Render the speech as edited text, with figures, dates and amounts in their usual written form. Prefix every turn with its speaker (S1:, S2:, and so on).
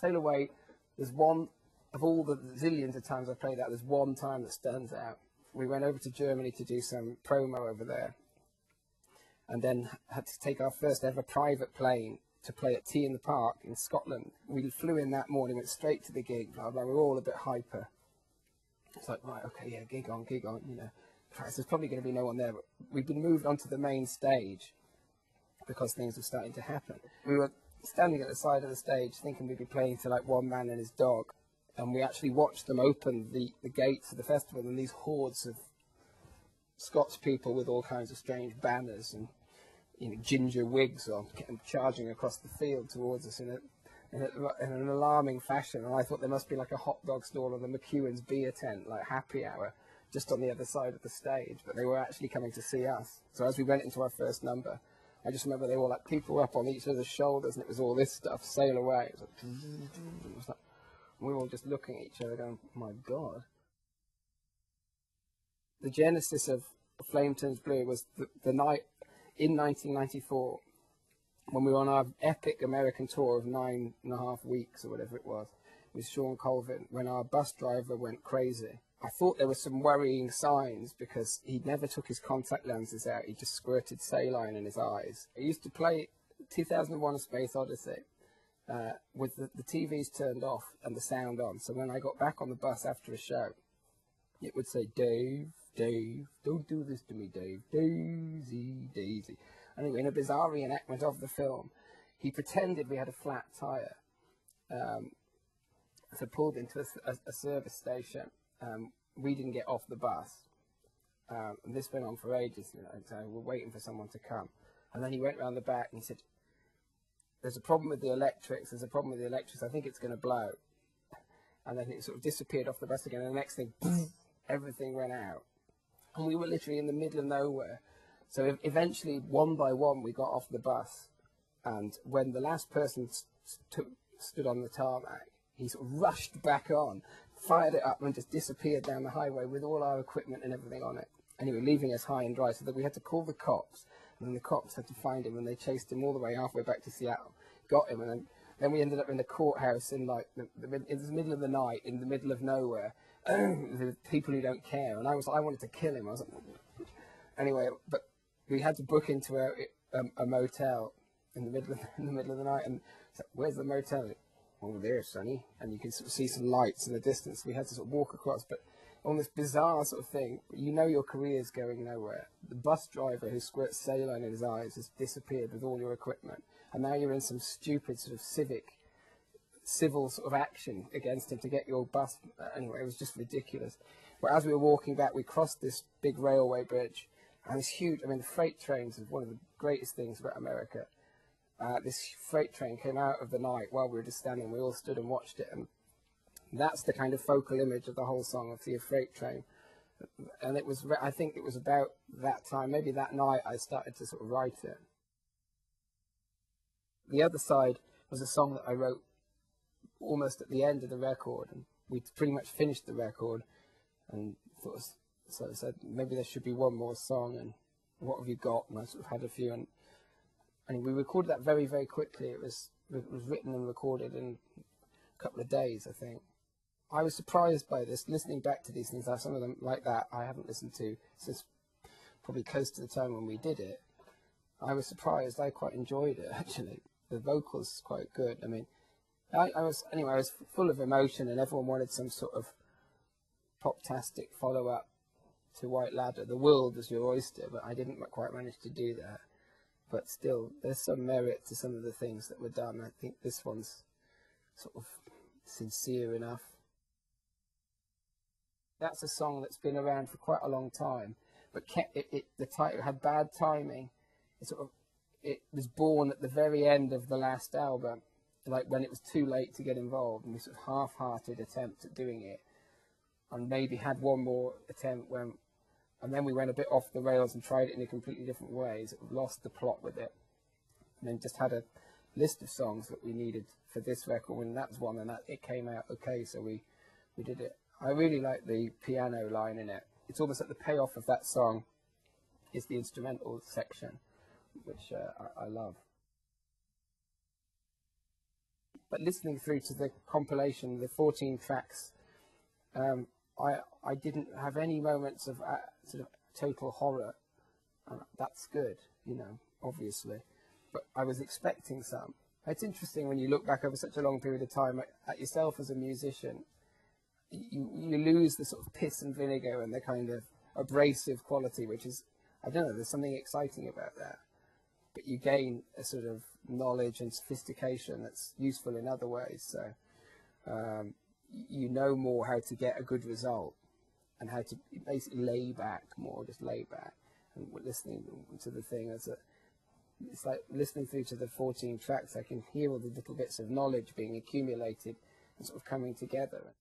S1: Sail Away, there's one, of all the zillions of times I've played that, there's one time that stands out. We went over to Germany to do some promo over there, and then had to take our first ever private plane to play at T in the Park in Scotland. We flew in that morning, went straight to the gig, blah, blah, we were all a bit hyper. It's like, right, okay, yeah, gig on, you know. Christ, there's probably going to be no one there, but we'd been moved onto the main stage because things were starting to happen. We were standing at the side of the stage thinking we'd be playing to like one man and his dog, and we actually watched them open the gates of the festival, and these hordes of Scots people with all kinds of strange banners and, you know, ginger wigs on, charging across the field towards us in an alarming fashion. And I thought there must be like a hot dog stall or the McEwen's beer tent, like happy hour, just on the other side of the stage. But they were actually coming to see us. So as we went into our first number, I just remember they were like people up on each other's shoulders, and it was all this stuff, Sail Away. It was like, we were all just looking at each other going, oh my God. The genesis of Flame Turns Blue was the night in 1994 when we were on our epic American tour of 9.5 weeks or whatever it was with Sean Colvin, when our bus driver went crazy. I thought there were some worrying signs because he never took his contact lenses out. He just squirted saline in his eyes. I used to play 2001: A Space Odyssey with the TVs turned off and the sound on. So when I got back on the bus after a show, it would say, Dave, Dave, don't do this to me, Dave. Daisy, Daisy. Anyway, in a bizarre reenactment of the film, he pretended we had a flat tyre. So pulled into a service station. We didn't get off the bus. And this went on for ages, you know, so we're waiting for someone to come. And then he went round the back and he said, there's a problem with the electrics, I think it's going to blow. And then it sort of disappeared off the bus again, and the next thing, boom, everything went out. And we were literally in the middle of nowhere. So eventually, one by one, we got off the bus. And when the last person stood on the tarmac, he sort of rushed back on, fired it up, and just disappeared down the highway with all our equipment and everything on it. Anyway, leaving us high and dry, so that we had to call the cops. And then the cops had to find him, and they chased him all the way halfway back to Seattle, got him, and then we ended up in the courthouse in like in the middle of the night, in the middle of nowhere, with people who don't care. And I wanted to kill him. I was like, anyway, but we had to book into a motel in the middle of the night. And so, where's the motel? Over there, Sonny. And you can sort of see some lights in the distance. We had to sort of walk across, but on this bizarre sort of thing, you know your career's going nowhere. The bus driver who squirts saline in his eyes has disappeared with all your equipment, and now you're in some stupid sort of civil sort of action against him to get your bus. Anyway, it was just ridiculous. But as we were walking back, we crossed this big railway bridge, and this huge, I mean, the freight trains is one of the greatest things about America. This freight train came out of the night while we were just standing. We all stood and watched it, and that's the kind of focal image of the whole song, of the freight train. And it was, I think it was about that time, maybe that night, I started to sort of write it. The other side was a song that I wrote almost at the end of the record, and we'd pretty much finished the record, and thought, so I said, maybe there should be one more song, and what have you got? And I sort of had a few, and we recorded that very, very quickly. It was written and recorded in a couple of days, I think. I was surprised by this, listening back to these things. Some of them like that I haven't listened to since probably close to the time when we did it. I was surprised. I quite enjoyed it, actually. The vocals quite good. I mean, I was full of emotion, and everyone wanted some sort of pop-tastic follow-up to White Ladder. The world was your oyster, but I didn't quite manage to do that. But still, there's some merit to some of the things that were done. I think this one's sort of sincere enough. That's a song that's been around for quite a long time, but the title had bad timing. It was born at the very end of the last album, like when it was too late to get involved, and we sort of half-hearted attempt at doing it, and maybe had one more attempt and then we went a bit off the rails and tried it in a completely different way. So we lost the plot with it, and then just had a list of songs that we needed for this record, and that was one, and it came out okay, so we did it. I really like the piano line in it. It's almost like the payoff of that song is the instrumental section, which I love. but listening through to the compilation, the 14 tracks, I didn't have any moments of sort of total horror. That's good, obviously, but I was expecting some. It's interesting when you look back over such a long period of time at yourself as a musician, you lose the sort of piss and vinegar and the kind of abrasive quality, which is, I don't know, there's something exciting about that. But you gain a sort of knowledge and sophistication that's useful in other ways. So you know more how to get a good result and how to basically lay back more, just lay back and listening to the thing it's like listening through to the 14 tracks. I can hear all the little bits of knowledge being accumulated and sort of coming together.